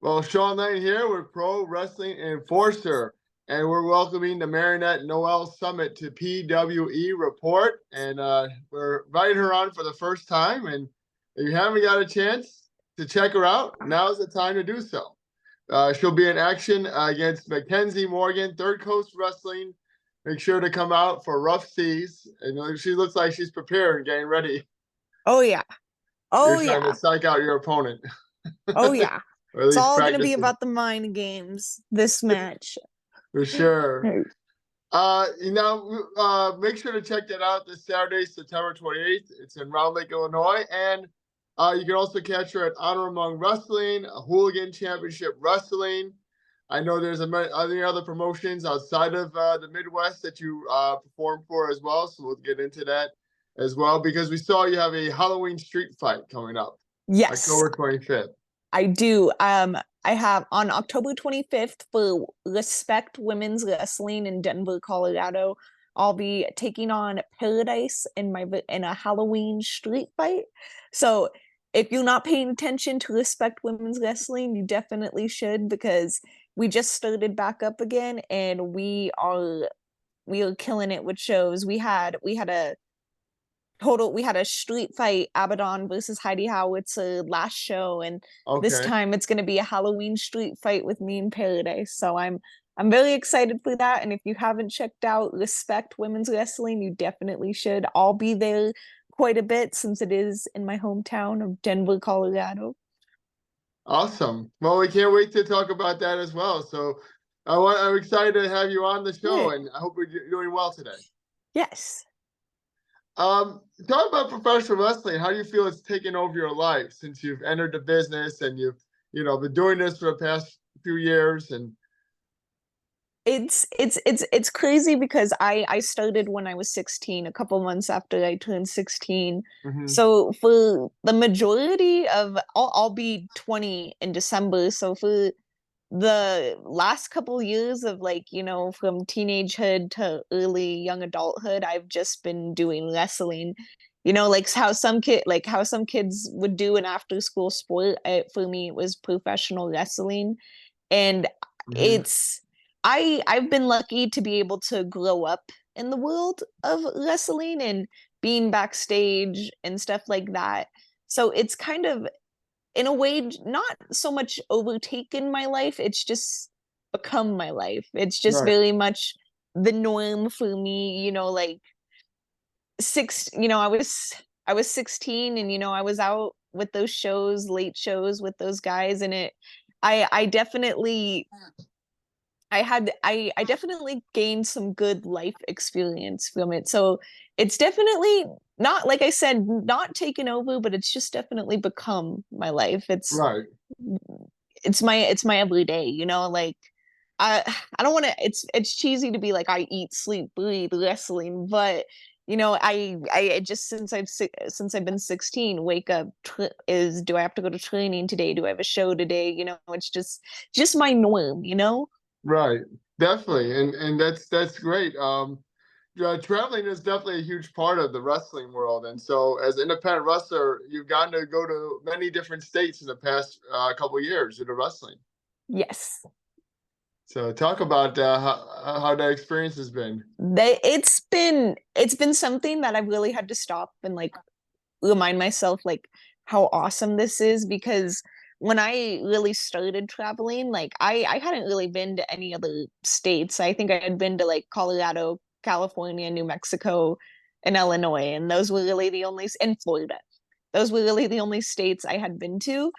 Well, Sean Lennon here with Pro Wrestling Enforcer, and we're welcoming the Marrionete Noelle Summit to PWE Report, and we're inviting her on for the first time. And if you haven't got a chance to check her out, now's the time to do so. She'll be in action against Mackenzie Morgan, Third Coast Wrestling. Make sure to come out for Rough Seas. And she looks like she's prepared and getting ready. Oh yeah. Oh You're trying yeah. to psych out your opponent. Oh yeah. Or at It's least all gonna be practicing. about the mind games this match. For sure. Right. Make sure to check that out this Saturday, September 28th. It's in Round Lake, Illinois. And you can also catch her at Honor Among Wrestling, a Hooligan Championship Wrestling. I know there's any other promotions outside of the Midwest that you perform for as well. So we'll get into that as well, because we saw you have a Halloween street fight coming up. Yes, October 25th. I do. I have on October 25th for Respect Women's Wrestling in Denver, Colorado. I'll be taking on Paradise in a Halloween street fight. So if you're not paying attention to Respect Women's Wrestling, you definitely should, because we just started back up again and we are killing it with shows. We had a street fight, Abaddon versus Heidi Howitzer last show, and this Okay. time it's going to be a Halloween street fight with me in Paradise. So I'm very excited for that. And if you haven't checked out Respect Women's Wrestling, you definitely should. I'll be there quite a bit since it is in my hometown of Denver, Colorado. Awesome. Well, we can't wait to talk about that as well. So I'm excited to have you on the show, Yeah. and I hope you're doing well today. Yes. Talk about professional wrestling. How do you feel it's taken over your life since you've entered the business and you've been doing this for the past few years? And It's crazy because I started when I was 16, a couple months after I turned 16. So for the majority of I'll be 20 in December. So for the last couple years of, like, from teenagehood to early young adulthood, I've just been doing wrestling. Like how some kids would do an after school sport. For me, it was professional wrestling. And it's I've been lucky to be able to grow up in the world of wrestling and being backstage and stuff like that. So it's kind of, in a way, not so much overtaken my life, it's just become my life. It's just right, very much the norm for me. Like I was 16, and I was out with those shows, late shows with those guys, and I definitely I definitely gained some good life experience from it. So it's definitely not, like I said, not taken over, but it's just definitely become my life. right. It's my everyday, like I don't want to, it's cheesy to be like I eat, sleep, breathe wrestling, but I just since I've been 16, wake up, do I have to go to training today? Do I have a show today? It's just my norm. Right, definitely, and that's great. Traveling is definitely a huge part of the wrestling world, and so as an independent wrestler, you've gotten to go to many different states in the past couple of years due to wrestling. Yes. So talk about how that experience has been. It's been something that I've really had to stop and, like, remind myself, like, how awesome this is, because when I really started traveling, like, I hadn't really been to any other states. I think I had been to, like, Colorado, California, New Mexico, and Illinois, and those were really the only, in Florida. Those were really the only states I had been to.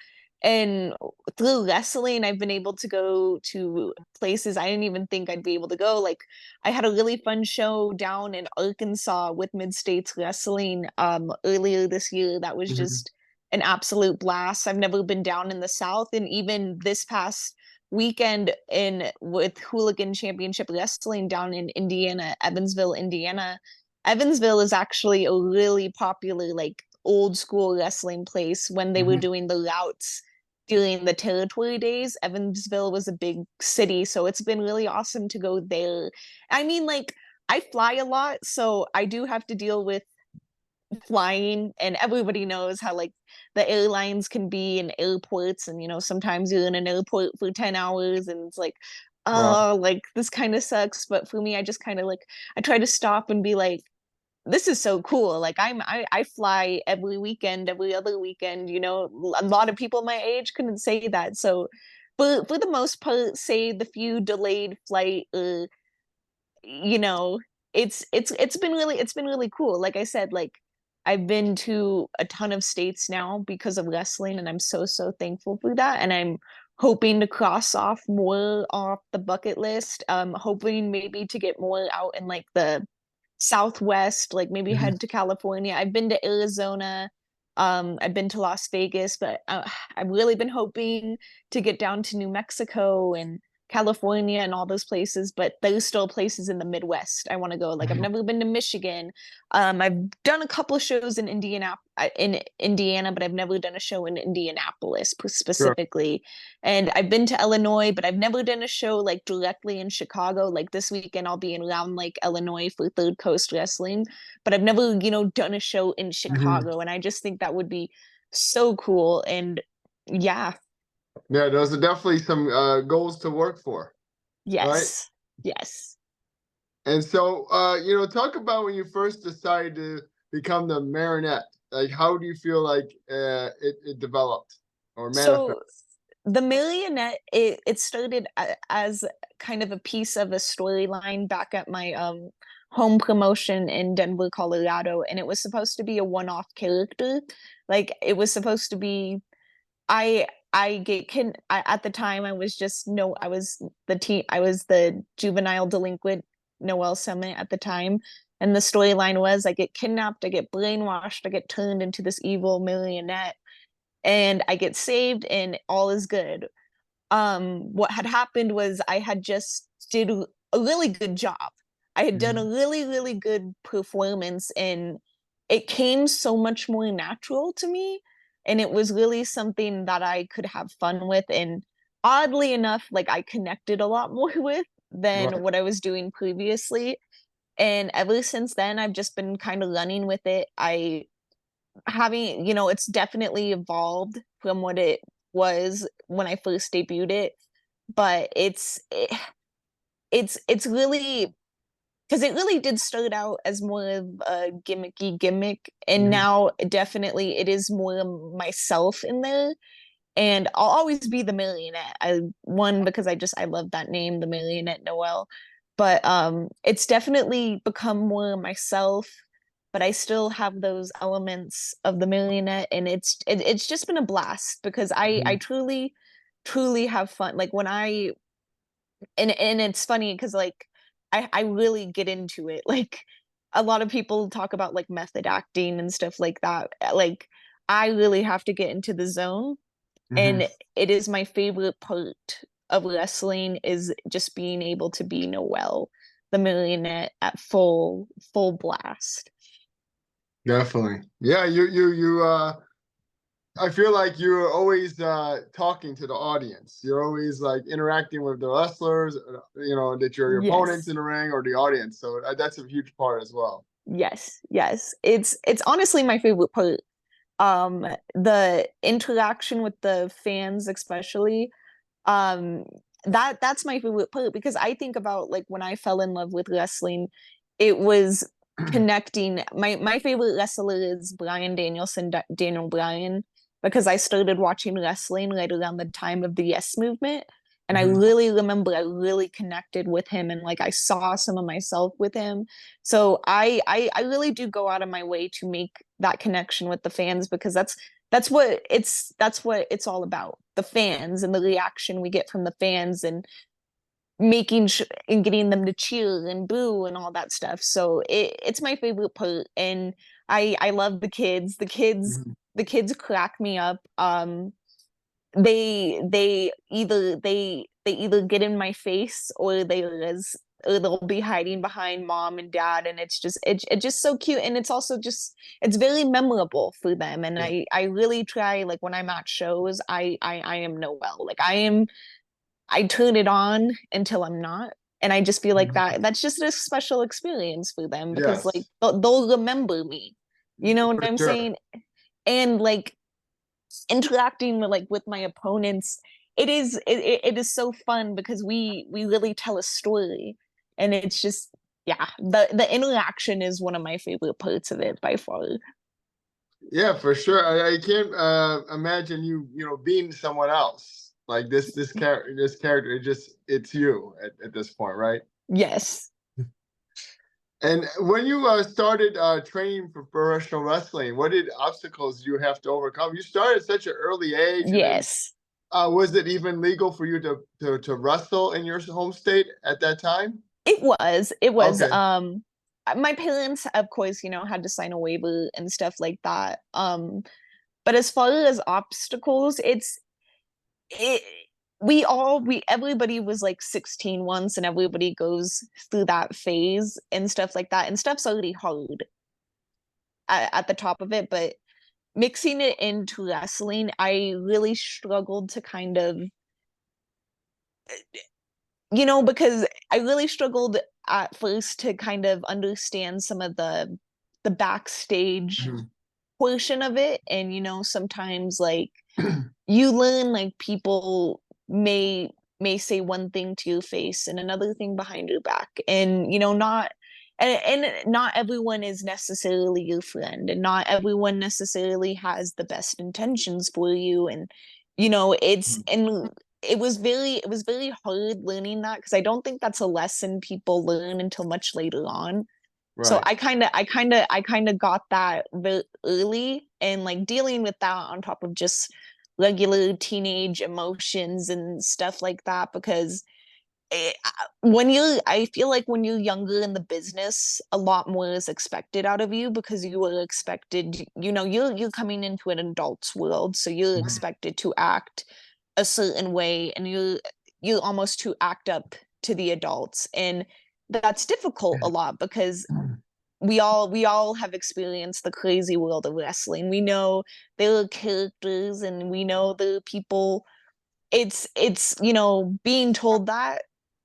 And through wrestling, I've been able to go to places I didn't even think I'd be able to go. Like, I had a really fun show down in Arkansas with Mid States Wrestling earlier this year. That was Mhm. just an absolute blast. I've never been down in the South, and even this past weekend in with Hooligan Championship Wrestling down in Indiana, Evansville, Indiana. Evansville is actually a really popular, like, old school wrestling place. When they were Mhm. doing the routes during the territory days, Evansville was a big city, so it's been really awesome to go there. I mean, like, I fly a lot, so I do have to deal with flying, and everybody knows how like the airlines can be in airports, and sometimes you're in an airport for 10 hours and it's like, Wow. oh, like this kind of sucks. But for me, I just kind of like, I try to stop and be like, this is so cool. Like I fly every weekend, every other weekend, a lot of people my age couldn't say that. So for the most part, say the few delayed flight, you know, it's been really cool. Like I said, like I've been to a ton of states now because of wrestling, and I'm so thankful for that. And I'm hoping to cross off more off the bucket list. Hoping maybe to get more out in like the Southwest, like maybe Mhm. head to California. I've been to Arizona. I've been to Las Vegas, but I've really been hoping to get down to New Mexico and California and all those places, but there's still places in the Midwest I want to go. Like I've Mhm. never been to Michigan. I've done a couple of shows in Indiana, but I've never done a show in Indianapolis Sure. specifically. And I've been to Illinois, but I've never done a show like directly in Chicago. Like this weekend, I'll be in Round Lake, Illinois for Third Coast Wrestling, but I've never, done a show in Mhm. Chicago. And I just think that would be so cool. And yeah, Yeah, those are definitely some goals to work for, right? yes, yes. And so, talk about when you first decided to become the Marionette. Like, how do you feel like it developed or manifested? So the Marionette, it started as kind of a piece of a storyline back at my home promotion in Denver, Colorado, and it was supposed to be a one-off character. Like it was supposed to be I at the time I was just no I was I was the juvenile delinquent Noelle Summit at the time, and the storyline was I get kidnapped, I get brainwashed, I get turned into this evil marionette, and I get saved and all is good. What had happened was I had just did a really good job. I had done a Mhm. really good performance, and it came so much more natural to me, and it was really something that I could have fun with, and oddly enough, like I connected a lot more with than Right. what I was doing previously. And ever since then, I've just been kind of running with it. I having it's definitely evolved from what it was when I first debuted it, but it's really, because it really did start out as more of a gimmicky gimmick, and Mhm. now definitely it is more of myself in there. And I'll always be the Marionette. Because I love that name, the Marionette Noelle. But it's definitely become more myself, but I still have those elements of the Marionette, and it's just been a blast because I Mhm. truly have fun. Like when and it's funny because like I really get into it. Like a lot of people talk about like method acting and stuff like that. Like I really have to get into the zone, Mhm. and it is my favorite part of wrestling is just being able to be Noelle, the marionette at full blast. Definitely. Yeah, I feel like you're always talking to the audience. You're always like interacting with the wrestlers, that your opponents Yes. in the ring or the audience. So that's a huge part as well. Yes. It's honestly my favorite part. The interaction with the fans especially, um that's my favorite part because I think about like when I fell in love with wrestling, it was connecting. My favorite wrestler is Daniel Bryan, because I started watching wrestling right around the time of the Yes Movement, and I Mhm. really remember I really connected with him, and like I saw some of myself with him. So I really do go out of my way to make that connection with the fans, because that's what it's all about, the fans and the reaction we get from the fans, and and getting them to cheer and boo and all that stuff. So it's my favorite part, and I love the kids. Mhm. The kids crack me up. They either get in my face, or they'll be hiding behind mom and dad, and it's just so cute, and it's also just it's very memorable for them. And Yeah. I really try, like when I'm at shows, I am Noelle. Like I turn it on until I'm not. And I just feel like Mhm. that's just a special experience for them, because like Yes. they'll remember me. You know what For I'm sure. saying? And like interacting with my opponents, it is so fun because we really tell a story, and it's just, yeah, the interaction is one of my favorite parts of it by far. Yeah, for sure. I can't imagine being someone else like this character. It's you at this point, right? Yes. And when you started training for professional wrestling, what did obstacles you have to overcome? You started at such an early age, and then Yes. was it even legal for you to wrestle in your home state at that time? It was Okay. my parents, of course, had to sign a waiver and stuff like that. But as far as obstacles, it we everybody was like 16 once, and everybody goes through that phase and stuff like that, and stuff's already hard at the top of it. But mixing it into wrestling, I really struggled to kind of, because I really struggled at first to kind of understand some of the backstage Mhm. portion of it. And sometimes like you learn like people may say one thing to your face and another thing behind your back, and not, and not everyone is necessarily your friend, and not everyone necessarily has the best intentions for you. And it's, and it was very hard learning that, because I don't think that's a lesson people learn until much later on. So Right. I kind of got that very early, and like dealing with that on top of just regular teenage emotions and stuff like that. Because I feel like when you're younger in the business, a lot more is expected out of you, because you are expected, you're coming into an adult's world, so you're Mhm. expected to act a certain way, and you almost to act up to the adults. And that's difficult a lot, because we all have experienced the crazy world of wrestling. We know there are characters, and we know there are people. It's being told that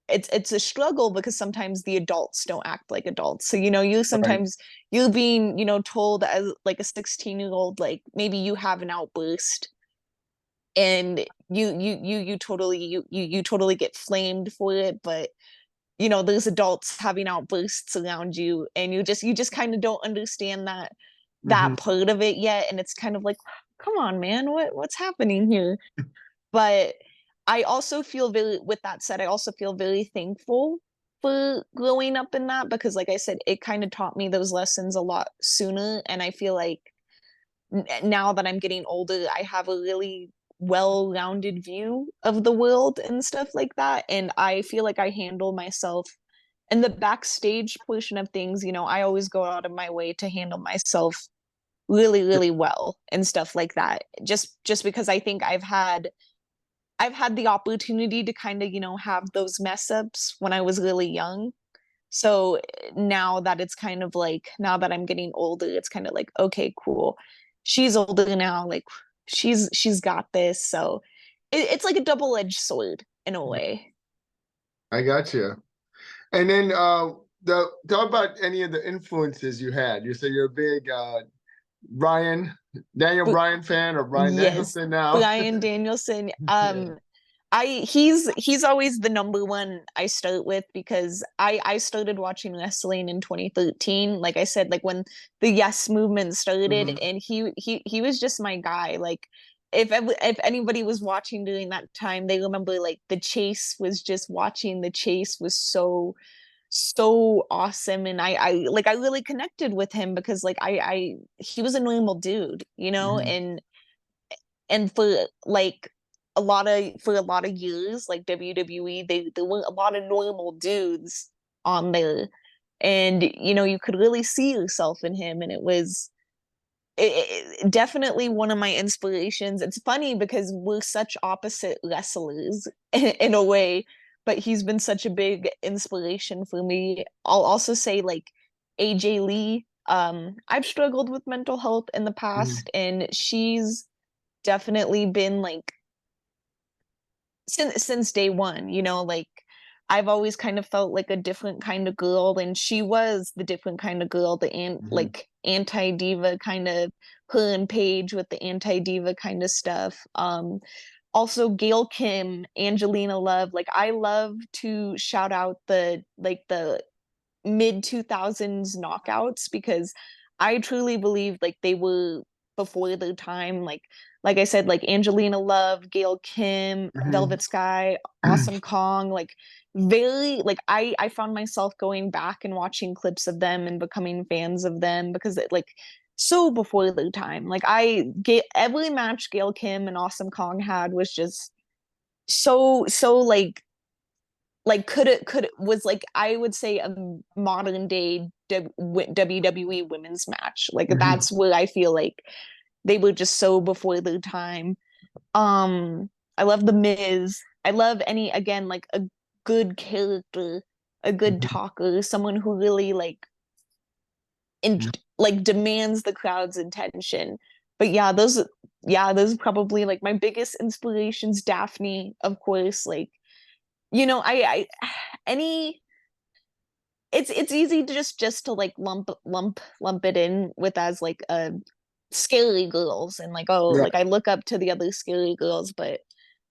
it's a struggle, because sometimes the adults don't act like adults. So you Right. sometimes you're being told as like a 16-year-old, like maybe you have an outburst, and you totally you totally get flamed for it. But there's adults having outbursts around you, and you just kind of don't understand that Hmm. part of it yet. And it's kind of like, come on, man, what's happening here? But I also feel very, with that said, I also feel very thankful for growing up in that, because like I said, it kind of taught me those lessons a lot sooner. And I feel like now that I'm getting older, I have a really well-rounded view of the world and stuff like that. And I feel like I handle myself in the backstage portion of things. I always go out of my way to handle myself really, really well and stuff like that. Just because I think I've had the opportunity to kind of, have those mess ups when I was really young. So now that it's kind of like, now that I'm getting older, it's kind of like, okay, cool. She's older now. Like she's got this. So it's like a double-edged sword in a way. I got you. And then talk about any of the influences you had. You said you're a big Brian Daniel But Bryan fan, or Brian yes, Danielson now. Brian Danielson. Yeah. He's always the number one I start with, because I started watching wrestling in 2013. Like I said, like when the Yes movement started, Hmm. and he was just my guy. Like if anybody was watching during that time, they remember like the Chase was just watching. The Chase was so awesome, and I really connected with him, because like I he was a normal dude, Hmm. and for like for a lot of years, like WWE, there were a lot of normal dudes on there, and you could really see yourself in him. And definitely one of my inspirations. It's funny because we're such opposite wrestlers in a way, but he's been such a big inspiration for me. I'll also say like AJ Lee. I've struggled with mental health in the Hmm. past, and she's definitely been like since day one, like I've always kind of felt like a different kind of girl, and she was the different kind of girl, like anti-diva kind of, her and Paige with the anti-diva kind of stuff. Also Gail Kim, Angelina Love. Like I love to shout out the mid 2000s knockouts, because I truly believe like they were before their time. Like I said, like Angelina Love, Gail Kim, Velvet Sky, Awesome Kong, like very like I found myself going back and watching clips of them and becoming fans of them, because it like so before their time. Like I get every match Gail Kim and Awesome Kong had was just so could was like, I would say, a modern day WWE women's match. Like that's where I feel like they were just so before their time. I love the Miz. I love any, again, like a good character, a good talker, someone who really like demands the crowd's attention. But those are probably like my biggest inspirations. Daphne, of course. Like, I any it's easy to just to like lump it in with as like scary girls, and like, oh, Yeah. like I look up to the other scary girls, but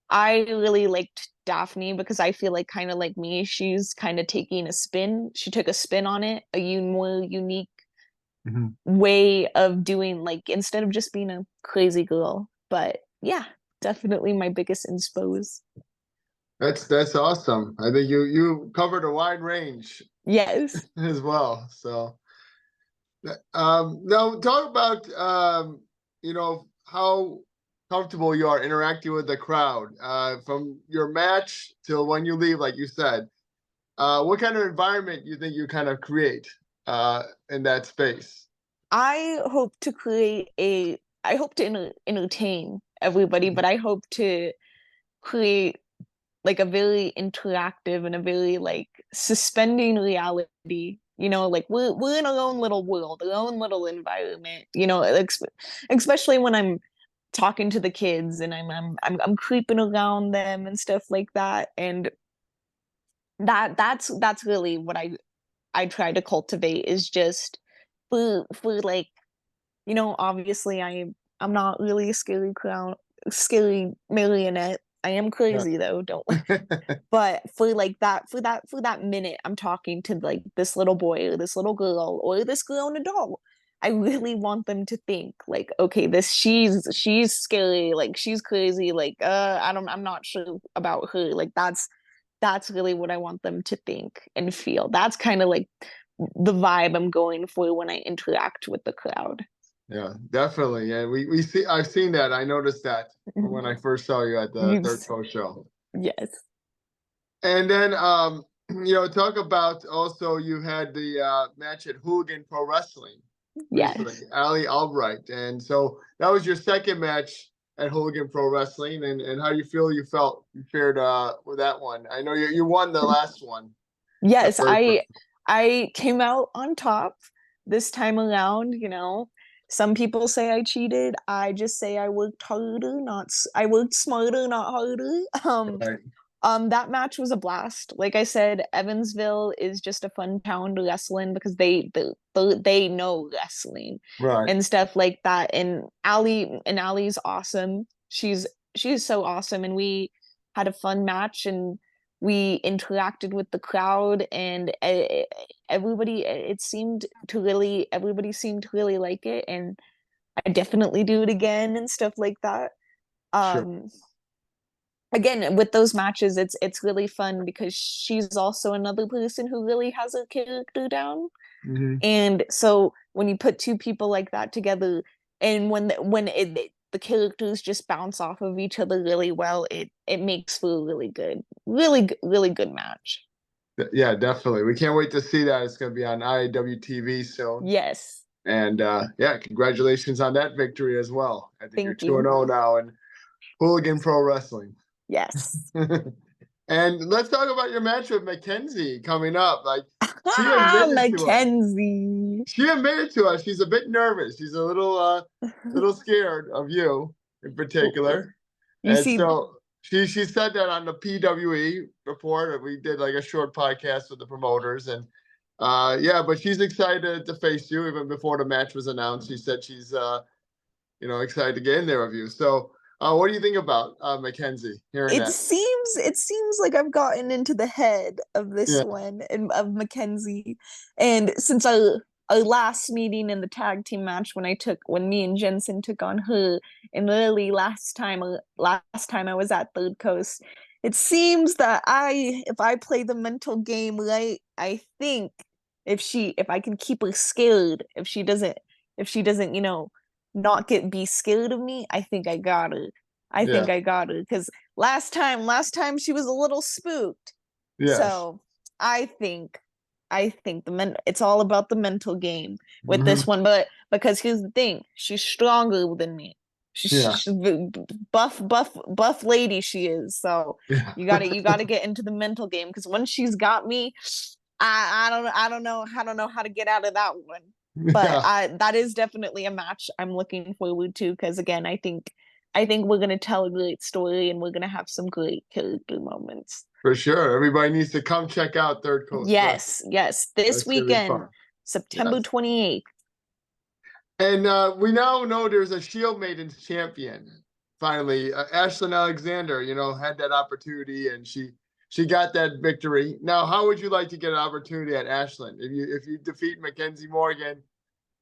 I really liked Daphne because I feel like, kind of like me, she's kind of taking a spin. She took a spin on it, a more unique way of doing, like, instead of just being a crazy girl. But yeah, definitely my biggest inspos. That's awesome. I think you covered a wide range Yes. as well. So now talk about how comfortable you are interacting with the crowd from your match till when you leave, like you said. What kind of environment you think you kind of create in that space? I hope to entertain everybody, but I hope to create like a very interactive and a very like suspending reality. Like we're in our own little world, our own little environment. Especially when I'm talking to the kids and I'm creeping around them and stuff like that. And that's really what I try to cultivate, is just for like, obviously I'm not really a scary marionette. I am crazy though, don't but for that minute I'm talking to like this little boy or this little girl or this grown adult, I really want them to think like, okay, she's scary, like she's crazy, like I'm not sure about her. Like that's really what I want them to think and feel. That's kind of like the vibe I'm going for when I interact with the crowd. Yeah, definitely. And we see, I've seen that. I noticed that when I first saw you at the Third Coast show. Yes. And then, talk about also you had the match at Hooligan Pro Wrestling recently, Yes. Ali Albright. And so that was your second match at Hooligan Pro Wrestling. And how do you feel you fared with that one? I know you won the last one. Yes, I came out on top this time around. Some people say I cheated. I just say I worked harder, I worked smarter, not harder. Right. That match was a blast. Like I said, Evansville is just a fun town to wrestle in, because they know wrestling Right. and stuff like that. And Allie's awesome. She's so awesome, and we had a fun match, and we interacted with the crowd, and everybody seemed to really like it, and I definitely do it again and stuff like that. Sure. Again, with those matches, it's really fun because she's also another person who really has her character down. And so when you put two people like that together, and the characters just bounce off of each other really well, it makes for a really good match. Yeah, definitely. We can't wait to see that. It's going to be on IWTV soon. Yes. And congratulations on that victory as well. I think Thank you're 2-0 now in Hooligan Pro Wrestling. Yes. And let's talk about your match with Mackenzie coming up. Like, she admitted Mackenzie. She admitted to us she's a bit nervous. She's a little scared of you in particular. You see, She said that on the PWE report. We did like a short podcast with the promoters, and yeah, but she's excited to face you even before the match was announced. She said she's excited to get in there with you. So what do you think about Mackenzie hearing It that? seems like I've gotten into the head of this one and of Mackenzie. And since our last meeting in the tag team match when me and Jensen took on her, and literally last time I was at Third Coast, it seems that if I play the mental game right, I think if I can keep her scared, if she doesn't, not be scared of me, I think I got her. I think I got her because last time she was a little spooked. Yes. So I think it's all about the mental game with this one, but because here's the thing, she's stronger than me. She's buff lady she is. So you gotta get into the mental game because once she's got me, I don't know how to get out of that one. But that is definitely a match I'm looking forward to because again, I think we're gonna tell a great story and we're gonna have some great character moments. For sure. Everybody needs to come check out Third Coast. Yes. This weekend, September 28th. And we now know there's a Shield Maidens champion. Finally, Ashlyn Alexander, had that opportunity and she got that victory. Now, how would you like to get an opportunity at Ashlyn? If you defeat Mackenzie Morgan,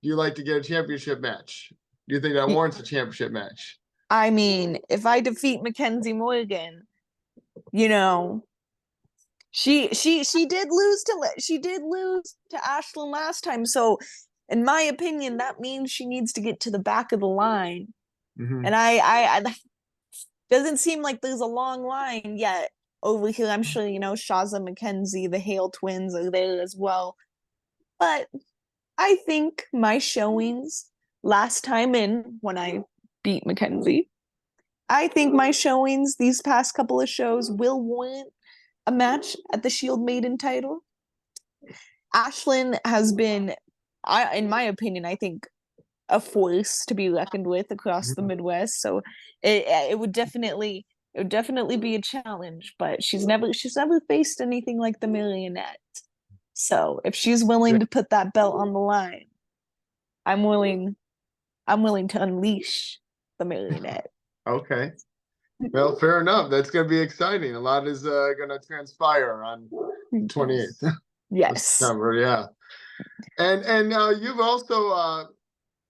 do you like to get a championship match? Do you think that warrants a championship match? I mean, if I defeat Mackenzie Morgan, she did lose to Ashlyn last time. So, in my opinion, that means she needs to get to the back of the line. And I doesn't seem like there's a long line yet over here. I'm sure Shaza Mackenzie, the Hale twins are there as well. But I think my showings last time when I beat Mackenzie, I think my showings these past couple of shows will warrant a match at the Shield Maiden title. Ashlyn has been, in my opinion, I think a force to be reckoned with across the Midwest. So it would definitely be a challenge. But she's never faced anything like the Marrionete. So if she's willing to put that belt on the line, I'm willing to unleash the Marrionete. Okay. Well, fair enough. That's going to be exciting. A lot is going to transpire on 28th. Yes. September, yeah. And you've also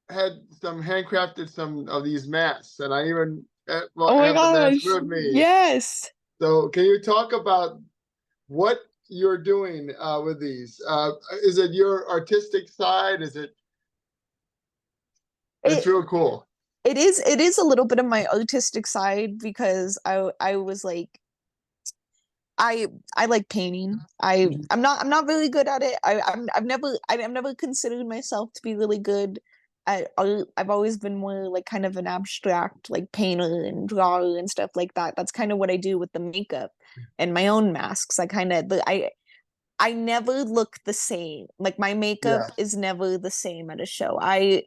had handcrafted some of these masks, and I even have the mask with me. Yes. So can you talk about what you're doing with these? Is it your artistic side? It's real cool. It is a little bit of my artistic side because I was like, I like painting. I'm not really good at it. I've never considered myself to be really good at art. I've always been more like kind of an abstract like painter and drawer and stuff like that. That's kind of what I do with the makeup and my own masks. I never look the same. Like my makeup is never the same at a show. I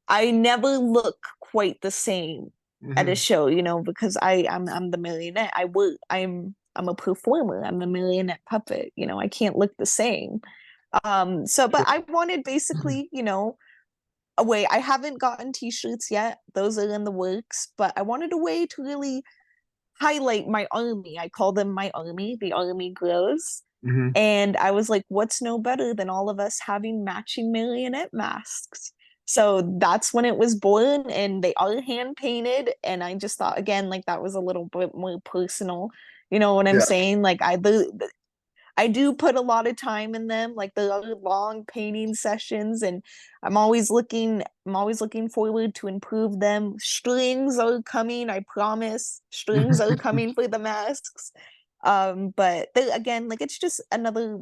never look quite the same at a show, because I'm the Marrionete. I'm a performer. I'm the Marrionete puppet. I can't look the same. But I wanted basically, a way. I haven't gotten t-shirts yet. Those are in the works, but I wanted a way to really highlight my army. I call them my army. The army grows. And I was like, what's no better than all of us having matching Marrionete masks? So that's when it was born, and they are hand painted. And I just thought, again, like that was a little bit more personal. You know what I'm saying? Like I do put a lot of time in them. Like there are long painting sessions, and I'm always looking forward to improve them. Strings are coming, I promise. Strings are coming for the masks. But again, like it's just another.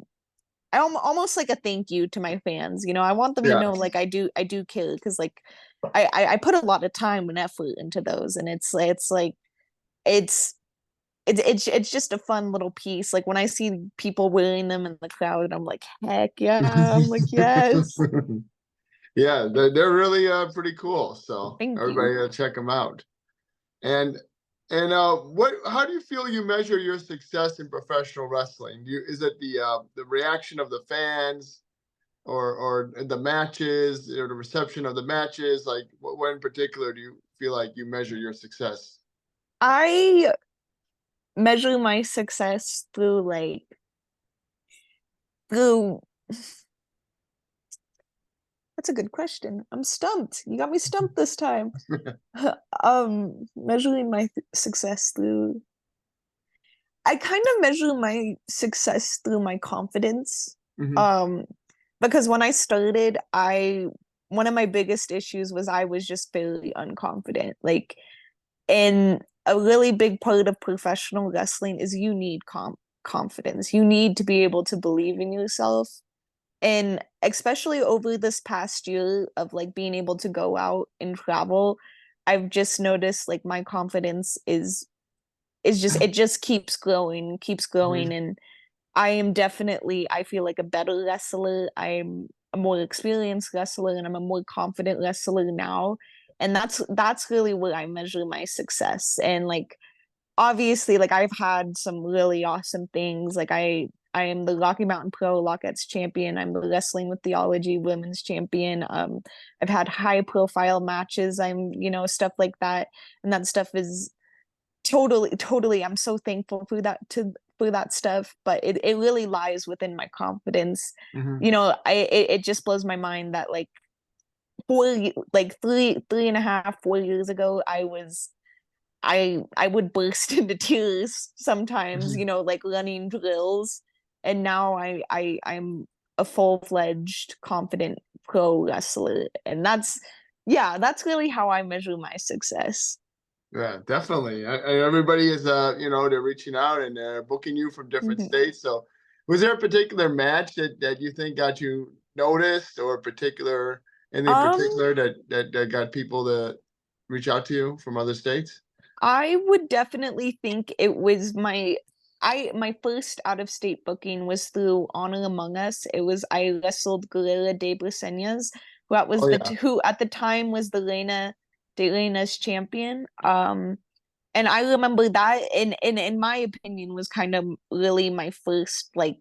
Almost like a thank you to my fans. I want them to know like I do care because like I put a lot of time and effort into those, and it's just a fun little piece. Like when I see people wearing them in the crowd, I'm like, heck yeah! I'm like, yes. Yeah, they're really pretty cool. So Thank everybody you. check them out. And And how do you feel you measure your success in professional wrestling? Is it the reaction of the fans, or the matches, or the reception of the matches? Like, what in particular do you feel like you measure your success? I measure my success through through that's a good question. I'm stumped. You got me stumped this time. Measuring my success through I kind of measure my success through my confidence. Hmm. Um, because when I started, one of my biggest issues was I was just very unconfident. Like, and a really big part of professional wrestling is you need confidence. You need to be able to believe in yourself. And especially over this past year of like being able to go out and travel, I've just noticed like my confidence is just it just keeps growing, Hmm. and I am definitely, I feel like a better wrestler. I'm a more experienced wrestler and I'm a more confident wrestler now. And that's really where I measure my success. And like obviously like I've had some really awesome things. Like I am the Rocky Mountain Pro Lockettes champion. I'm the Wrestling with Theology women's champion. I've had high profile matches. I'm, stuff like that. And that stuff is totally I'm so thankful for that stuff, but it really lies within my confidence. Hmm. It just blows my mind that like three and a half 4 years ago I would burst into tears sometimes, Hmm. like running drills, and now I'm a full-fledged confident pro wrestler, and that's really how I measure my success. Yeah, definitely. And everybody is, they're reaching out and booking you from different Mhm. states. So, was there a particular match that you think got you noticed, or anything um particular that got people to reach out to you from other states? I would definitely think it was my first out of state booking was through Honor Among Us. I wrestled Guerrera de Briseñas, Oh yeah. who at the time was the Reina de Reinas champion. And I remember that in my opinion was kind of really my first like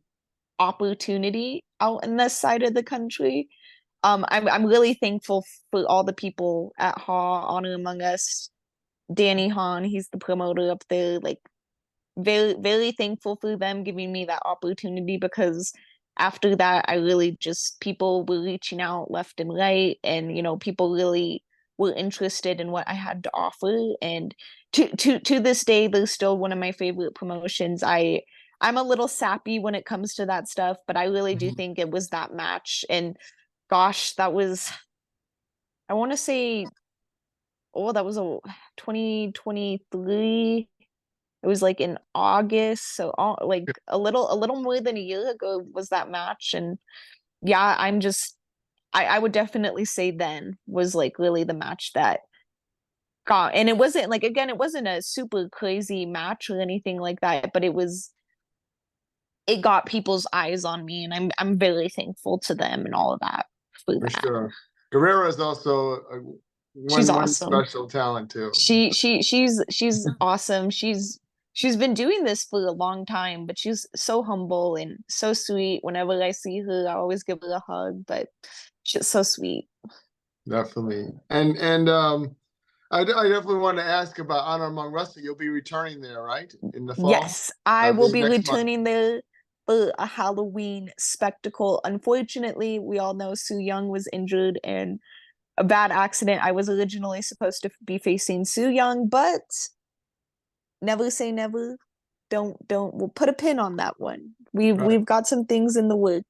opportunity out in this side of the country. I'm really thankful for all the people at Haw Honor Among Us. Danny Hahn, he's the promoter up there. Like very, very thankful for them giving me that opportunity, because after that, I really just people were reaching out left and right, and people really were interested in what I had to offer. And to this day, they're still one of my favorite promotions. I'm a little sappy when it comes to that stuff, but I really do Mhm. think it was that match. And gosh, that was, I want to say, oh, that was a 2023. It was like in August, so like a little more than a year ago was that match. And yeah, I would definitely say then was like really the match that got, and it wasn't like, again, it wasn't a super crazy match or anything like that, but it got people's eyes on me, and I'm very thankful to them and all of that for For that. sure. Guerrero is also She's one awesome. special talent too. She's awesome. She's been doing this for a long time, but she's so humble and so sweet. Whenever I see her, I always give her a hug, but she's so sweet. Definitely. And I definitely want to ask about Honor Among Wrestling. You'll be returning there, right, in the fall? Yes, I I will believe be next month. returning there for a Halloween spectacle. Unfortunately, we all know Sue Young was injured in a bad accident. I was originally supposed to be facing Sue Young, but never say never. Don't we'll put a pin on that one. Right. We've got some things in the work,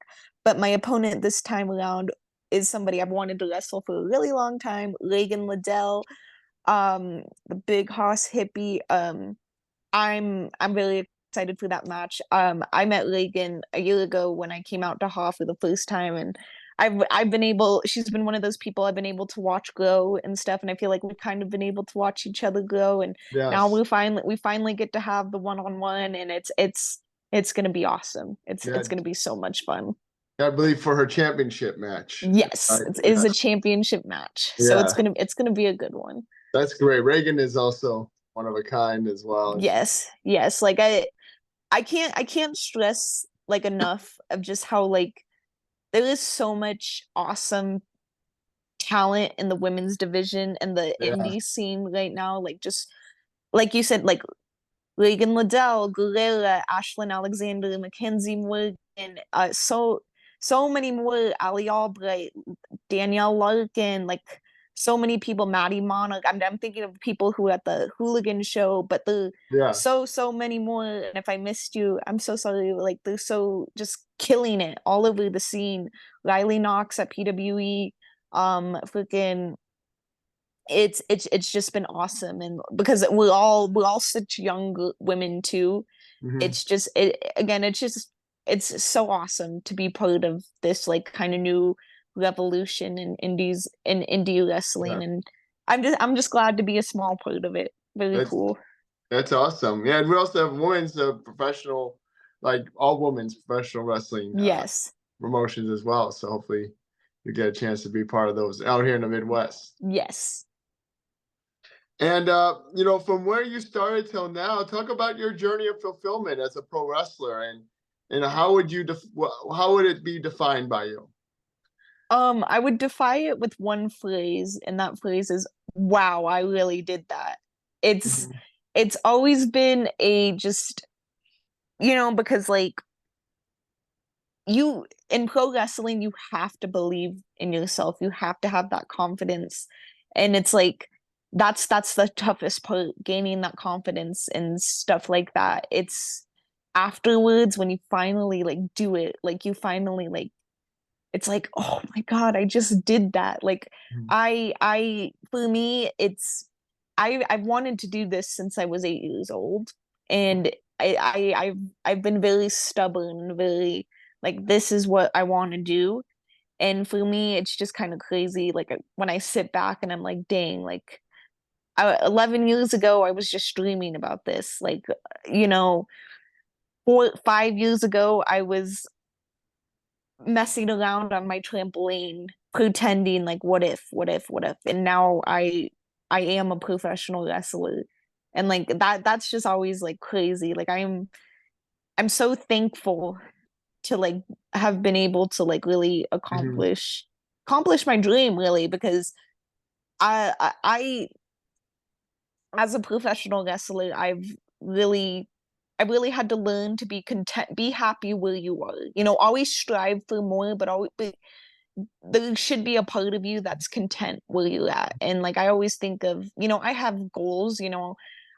but my opponent this time around is somebody I've wanted to wrestle for a really long time, Reagan Liddell, the big hoss hippie. I'm really excited for that match. I met Reagan a year ago when I came out to Haw for the first time, and I've been able. She's been one of those people I've been able to watch grow and stuff, and I feel like we've kind of been able to watch each other grow. And now Yes. we finally get to have the one-on-one, and it's gonna be awesome. Yeah. It's gonna be so much fun. I believe for her championship match. Yes, Right. it is a Yes. championship match, so Yeah. it's gonna be a good one. That's great. Reagan is also one of a kind as well. Yes, yes. Like I can't stress like enough of just how like there is so much awesome talent in the women's division and the Yeah, indie scene right now. Like just like you said, like Reagan Liddell, Gurera, Ashlyn Alexander, Mackenzie Morgan, so many more, Ali Albright, Danielle Larkin, like so many people, Maddie Monarch. I'm thinking of people who are at the Hooligan show, but the yeah, so many more. And if I missed you, I'm so sorry. Like they're so just killing it all over the scene. Riley Knox at PWE, freaking it's just been awesome. And because we're all such young women too, hmm it's just it again it's just it's so awesome to be part of this like kind of new revolution in indie yeah. wrestling. And I'm just glad to be a small part of it. Very That's cool. that's awesome. Yeah, and we also have women's professional, like all women's professional wrestling Yes, promotions as well. So hopefully you get a chance to be part of those out here in the Midwest. yes. And from where you started till now, talk about your journey of fulfillment as a pro wrestler, and how would you how would it be defined by you? I would defy it with one phrase, and that phrase is, wow, I really did that. It's Mhm. it's always been a just, because like you in pro wrestling, you have to believe in yourself. You have to have that confidence. And it's like that's the toughest part, gaining that confidence and stuff like that. It's afterwards when you finally like do it, like you finally like it's like, oh my God, I just did that. Like Mhm. I for me, I've wanted to do this since I was 8 years old. And I've been very stubborn, very like this is what I want to do. And for me, it's just kind of crazy. Like when I sit back and I'm like, dang, like 11 years ago, I was just dreaming about this. Like, you know, 5 years ago, I was messing around on my trampoline, pretending like, what if? And now I am a professional wrestler. And like that's just always like crazy. Like I'm so thankful to like have been able to like really Mhm. accomplish my dream really, because I as a professional wrestler, really I really had to learn to be content, be happy where you are. Always strive for more, but there should be a part of you that's content where you're at. And like I always think of, I have goals.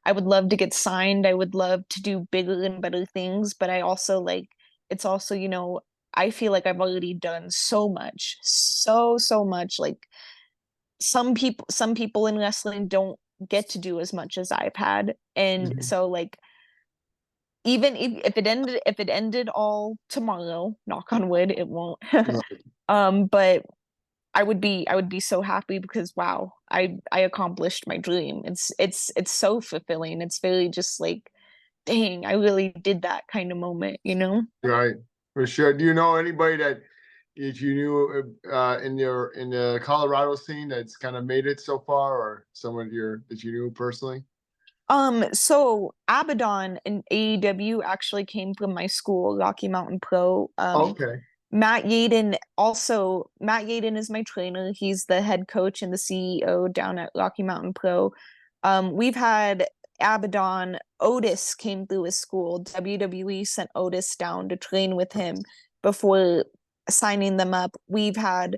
I would love to get signed. I would love to do bigger and better things, but I also like it's also, I feel like I've already done so much, so much. Like some people in wrestling don't get to do as much as I've had. And Mhm. so like even if it ended all tomorrow, knock on wood, it won't. Right. But I would be so happy because wow, I accomplished my dream. It's so fulfilling. It's very just like, dang, I really did that kind of moment. Right, for sure. Do you know anybody that you knew in the Colorado scene that's kind of made it so far, or someone that you knew personally? So Abaddon and AEW actually came from my school, Rocky Mountain Pro. Okay. Matt Yaden is my trainer. He's the head coach and the CEO down at Rocky Mountain Pro. We've had Abaddon. Otis came through his school. WWE sent Otis down to train with him before signing them up. We've had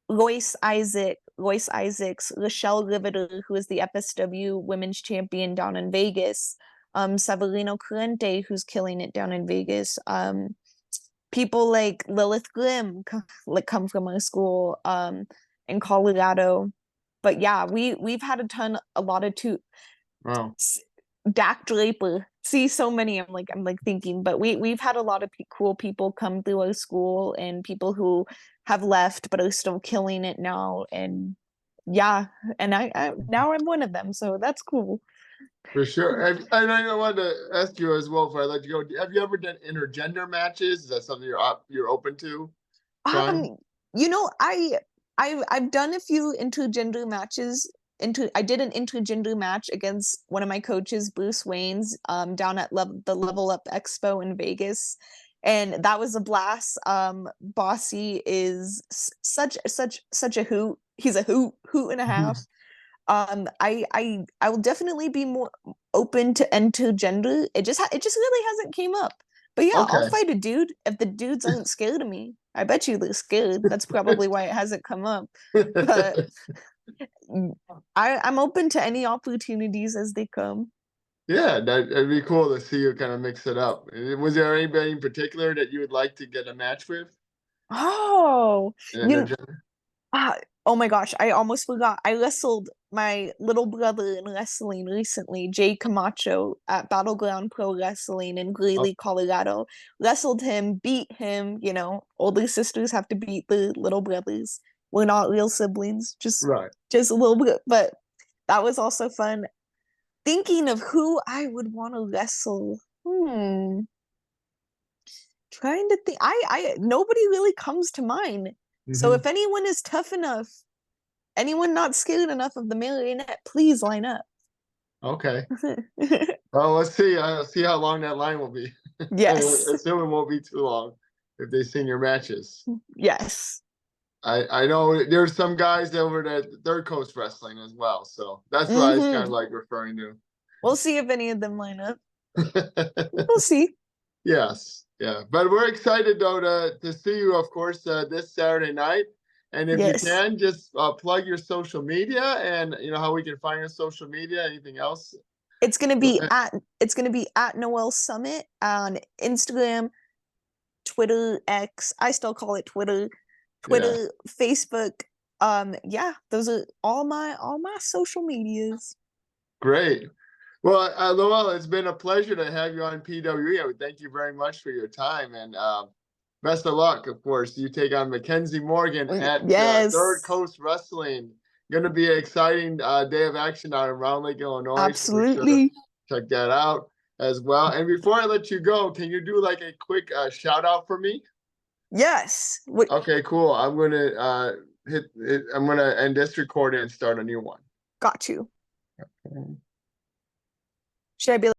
Royce Isaacs, Rochelle Riveter, who is the FSW Women's Champion down in Vegas, Severino Corrente, who's killing it down in Vegas. People like Lilith Grimm like come from our school in Colorado. But yeah, we've had a lot of Wow. Dak Draper. See so many. I'm like thinking, but we've had a lot of cool people come through our school, and people who have left but are still killing it now. And yeah, and I now I'm one of them, so that's cool. For sure. And I wanted to ask you as well before I let you go. Have you ever done intergender matches? Is that something you're open to trying? Um, you know, I've done a few intergender matches. I did an intergender match against one of my coaches, Bruce Waynes, down at the Level Up Expo in Vegas, and that was a blast. Bossy is such a hoot. He's a hoot and a half. I will definitely be more open to intergender. It just really hasn't came up. But yeah, I'll Okay. fight a dude if the dudes aren't scared of me. I bet you they're scared. That's probably why it hasn't come up. But I'm open to any opportunities as they come. Yeah, that'd be cool to see you kind of mix it up. Was there anybody in particular that you would like to get a match with? Oh, And you oh my gosh, I almost forgot. I wrestled my little brother in wrestling recently, Jay Camacho, at Battleground Pro Wrestling in Greeley, Colorado. Wrestled him, beat him. You know, older sisters have to beat the little brothers. We're not real siblings, just right. just a little bit. But that was also fun. Thinking of who I would want to wrestle. Trying to think. I nobody really comes to mind. So if anyone is tough enough, anyone not scared enough of the Marrionete, please line up. Okay. Well, let's see. I'll see how long that line will be. Yes. Assume it won't be too long if they've seen your matches. Yes. I know there's some guys over at Third Coast Wrestling as well, so that's what I was kind of like referring to. We'll see if any of them line up. We'll see. Yes, yeah, but we're excited though to see you, of course, this Saturday night. And if you can, just plug your social media and how we can find your social media. Anything else? It's gonna be at Noelle Summit on Instagram, Twitter, X. I still call it Twitter, Facebook. Yeah, those are all my social medias. Great. Well, Noelle, it's been a pleasure to have you on PWE. Thank you very much for your time, and best of luck. Of course, you take on Mackenzie Morgan at Third Coast Wrestling. Going to be an exciting day of action out in Round Lake, Illinois. Absolutely. So check that out as well. And before I let you go, can you do like a quick shout out for me? Yes. Okay, cool. I'm gonna I'm gonna end this recording and start a new one. Got you. Okay. Should I be